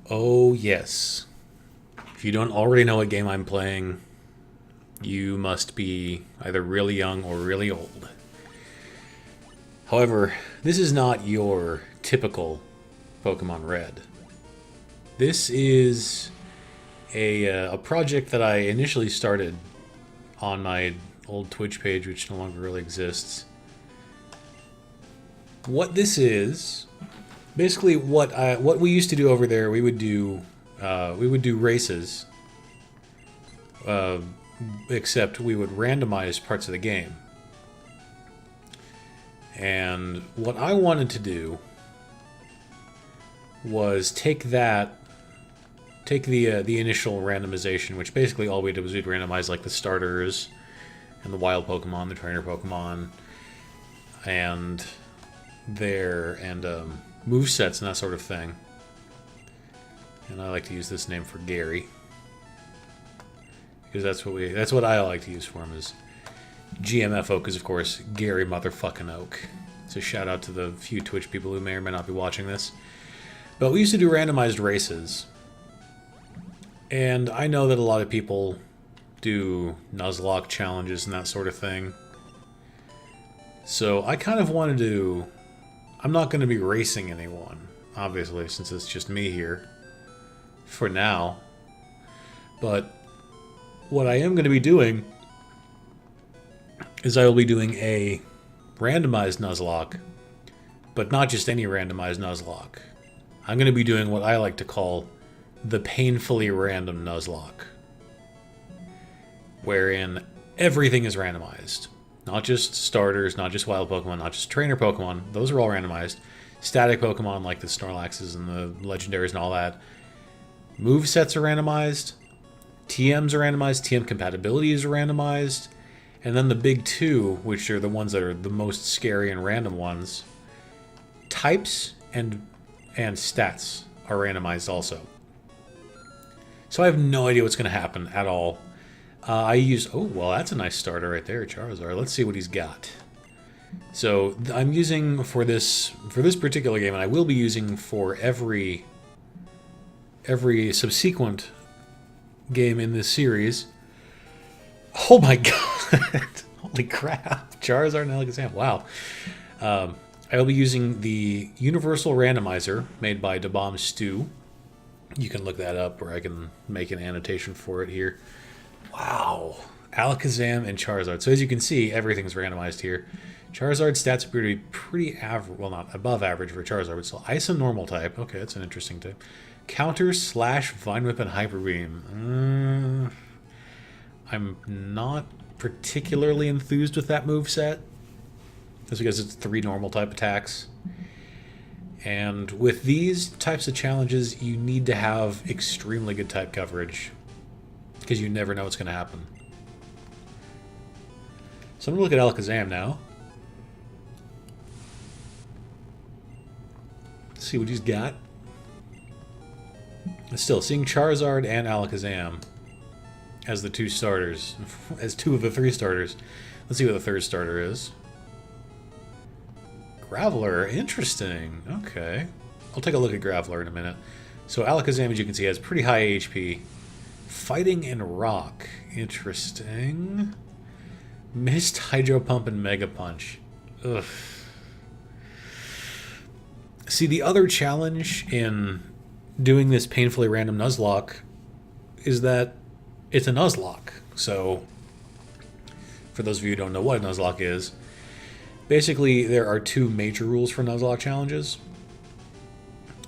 Oh, yes. If you don't already know what game I'm playing, you must be either really young or really old. However, this is not your typical Pokemon Red. This is a project that I initially started on my old Twitch page, which no longer really exists. What this is, basically, what we used to do over there, we would do races, uh, except we would randomize parts of the game. And what I wanted to do was take the initial randomization, which basically all we did was we'd randomize like the starters and the wild Pokemon, the trainer Pokemon, and move sets and that sort of thing. And I like to use this name for Gary because that's what I like to use for him is GMF Oak is of course Gary motherfucking Oak. It's a shout out to the few Twitch people who may or may not be watching this. But we used to do randomized races. And I know that a lot of people do Nuzlocke challenges and that sort of thing. So I kind of wanted to... I'm not going to be racing anyone, obviously, since it's just me here. For now. But what I am going to be doing is I will be doing a randomized Nuzlocke, but not just any randomized Nuzlocke. I'm going to be doing what I like to call the painfully random Nuzlocke, wherein everything is randomized. Not just starters, not just wild Pokemon, not just trainer Pokemon. Those are all randomized. Static Pokemon like the Snorlaxes and the Legendaries and all that. Move sets are randomized. TMs are randomized. TM compatibilities are randomized. And then the big two, which are the ones that are the most scary and random ones, types and stats are randomized also. So I have no idea what's going to happen at all. I use... Oh, well, that's a nice starter right there, Charizard. Let's see what he's got. So I'm using for this particular game, and I will be using for every subsequent game in this series. Oh my god! Holy crap! Charizard and Alakazam. Wow. I will be using the Universal Randomizer made by DaBomb Stew. You can look that up, or I can make an annotation for it here. Wow. Alakazam and Charizard. So as you can see, everything's randomized here. Charizard's stats appear to be pretty average, well, not above average for Charizard, but still Ice and Normal type. Okay, that's an interesting type. Counter, Slash, Vine Whip, and Hyper Beam. I'm not particularly enthused with that moveset. Just because it's 3 normal type attacks. And with these types of challenges, you need to have extremely good type coverage. Because you never know what's going to happen. So I'm going to look at Alakazam now. Let's see what he's got. Still, seeing Charizard and Alakazam as the 2 starters, as 2 of the 3 starters. Let's see what the 3rd starter is. Graveler, interesting. Okay. I'll take a look at Graveler in a minute. So Alakazam, as you can see, has pretty high HP. Fighting and Rock, interesting. Mist, Hydro Pump, and Mega Punch. Ugh. See, the other challenge in doing this painfully random Nuzlocke is that it's a Nuzlocke. So, for those of you who don't know what a Nuzlocke is, basically there are 2 major rules for Nuzlocke challenges.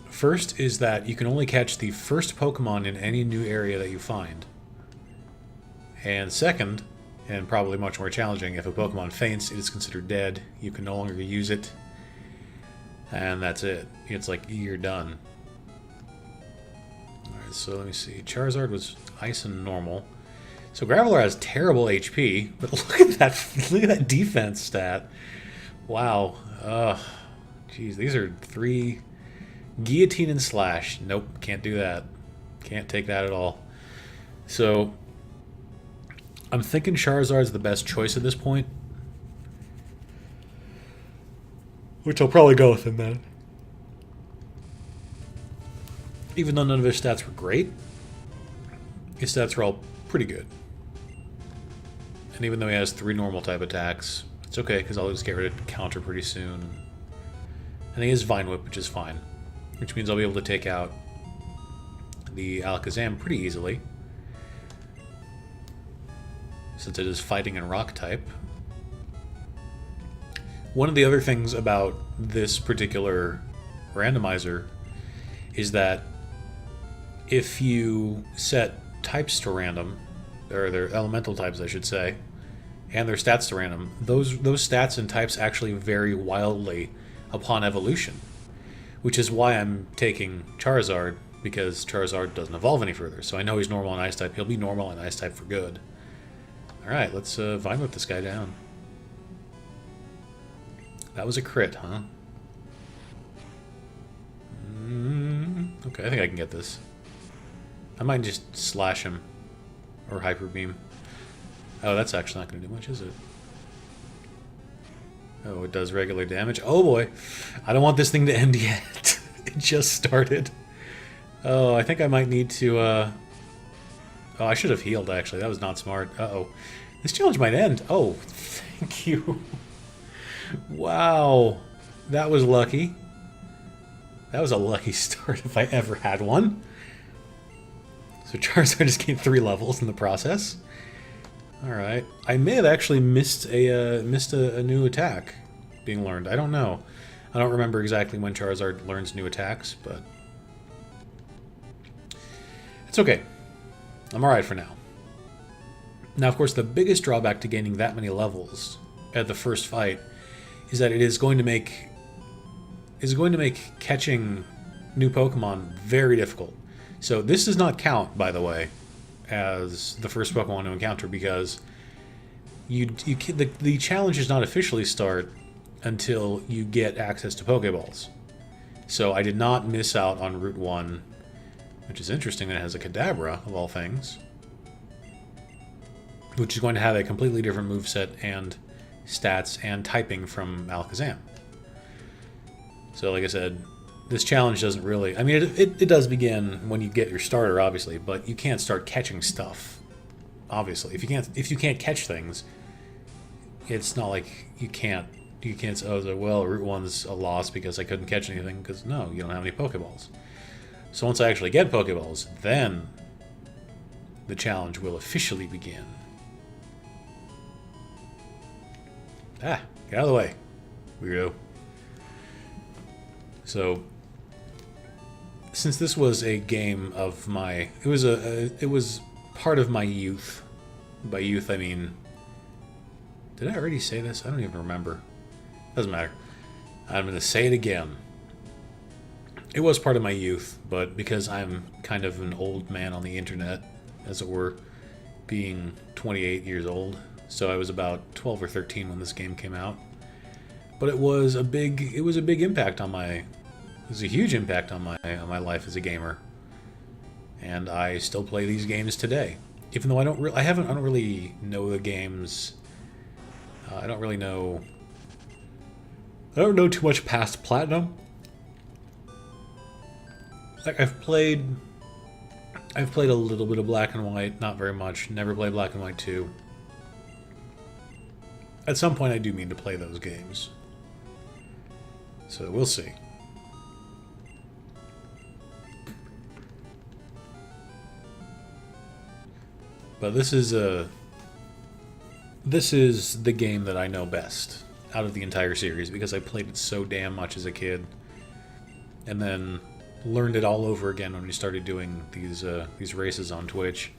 First is that you can only catch the first Pokemon in any new area that you find. And second, and probably much more challenging, if a Pokemon faints, it is considered dead. You can no longer use it. And that's it. It's like, you're done. Alright, so let me see. Charizard was Ice and Normal. So Graveler has terrible HP, but look at that defense stat. Wow. Jeez, these are 3... Guillotine and Slash. Nope, can't do that. Can't take that at all. So, I'm thinking Charizard's the best choice at this point. Which I'll probably go with him then. Even though none of his stats were great, his stats were all pretty good. And even though he has 3 normal type attacks, it's okay because I'll just get rid of counter pretty soon. And he has Vine Whip, which is fine. Which means I'll be able to take out the Alakazam pretty easily. Since it is fighting and rock type. One of the other things about this particular randomizer is that if you set types to random, or their elemental types I should say, and their stats to random, those stats and types actually vary wildly upon evolution. Which is why I'm taking Charizard, because Charizard doesn't evolve any further. So I know he's normal and ice type. He'll be normal and ice type for good. Alright, let's Vine Whip this guy down. That was a crit, huh? Okay, I think I can get this. I might just slash him. Or Hyper Beam. Oh, that's actually not going to do much, is it? Oh, it does regular damage. Oh boy! I don't want this thing to end yet. It just started. Oh, I think I might need to, Oh, I should have healed, actually. That was not smart. Uh-oh. This challenge might end. Oh, thank you. Wow. That was lucky. That was a lucky start if I ever had one. So Charizard just gained 3 levels in the process. Alright. I may have actually missed a new attack being learned. I don't know. I don't remember exactly when Charizard learns new attacks, but it's okay. I'm alright for now. Now, of course, the biggest drawback to gaining that many levels at the first fight is that it is going to make catching new Pokemon very difficult. So this does not count, by the way, as the first Pokemon to encounter, because the challenge does not officially start until you get access to Pokeballs. So I did not miss out on Route 1, which is interesting that it has a Kadabra, of all things, which is going to have a completely different moveset and stats and typing from Alakazam. So like I said, this challenge doesn't really... I mean, it does begin when you get your starter, obviously, but you can't start catching stuff, obviously. If you can't catch things, it's not like you can't say, oh, well, Route 1's a loss because I couldn't catch anything, because no, you don't have any Pokeballs. So once I actually get Pokeballs, then the challenge will officially begin. Ah, get out of the way, weirdo. So, since this was a game of my... It was part of my youth. By youth, I mean... Did I already say this? I don't even remember. Doesn't matter. I'm going to say it again. It was part of my youth, but because I'm kind of an old man on the internet, as it were, being 28 years old, so I was about 12 or 13 when this game came out. But it was a big impact on my... It was a huge impact on my life as a gamer. And I still play these games today. Even though I don't really know the games. I don't know too much past Platinum. Like I've played a little bit of Black and White, not very much. Never played Black and White 2. At some point I do mean to play those games. So we'll see. But this is the game that I know best out of the entire series because I played it so damn much as a kid, and then learned it all over again when we started doing these races on Twitch.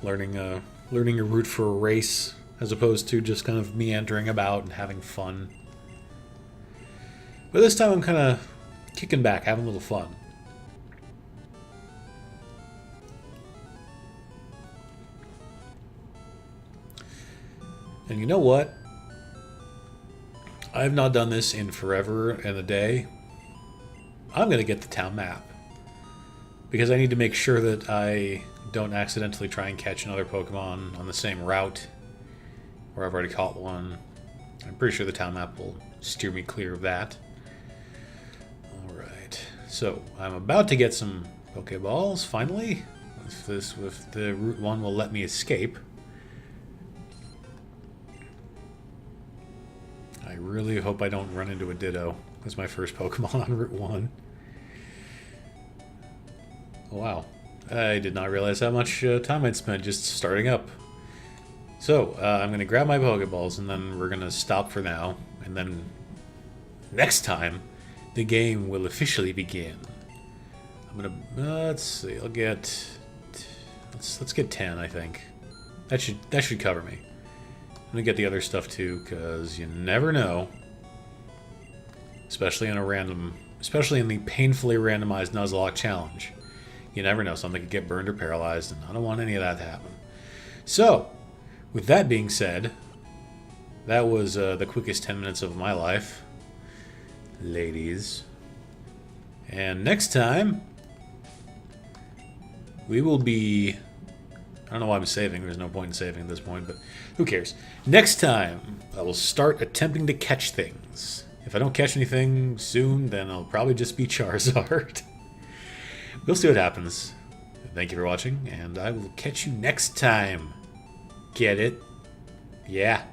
Learning a route for a race as opposed to just kind of meandering about and having fun. But this time I'm kind of kicking back, having a little fun. And you know what? I have not done this in forever and a day. I'm going to get the town map. Because I need to make sure that I don't accidentally try and catch another Pokemon on the same route where I've already caught one. I'm pretty sure the town map will steer me clear of that. Alright, So, I'm about to get some Pokeballs, finally. If the Route 1 will let me escape. I really hope I don't run into a Ditto. That's my first Pokemon on Route 1. Oh, wow. I did not realize how much time I'd spent just starting up. So, I'm going to grab my Pokeballs, and then we're going to stop for now. And then, next time, the game will officially begin. I'm going to, let's see, I'll get, let's get 10, I think. That should cover me. I'm going to get the other stuff, too, because you never know. Especially in the painfully randomized Nuzlocke challenge. You never know, something could get burned or paralyzed, and I don't want any of that to happen. So, with that being said, that was the quickest 10 minutes of my life, ladies. And next time, we will be... I don't know why I'm saving, there's no point in saving at this point, but who cares. Next time, I will start attempting to catch things. If I don't catch anything soon, then I'll probably just be Charizard. We'll see what happens. Thank you for watching, and I will catch you next time. Get it? Yeah.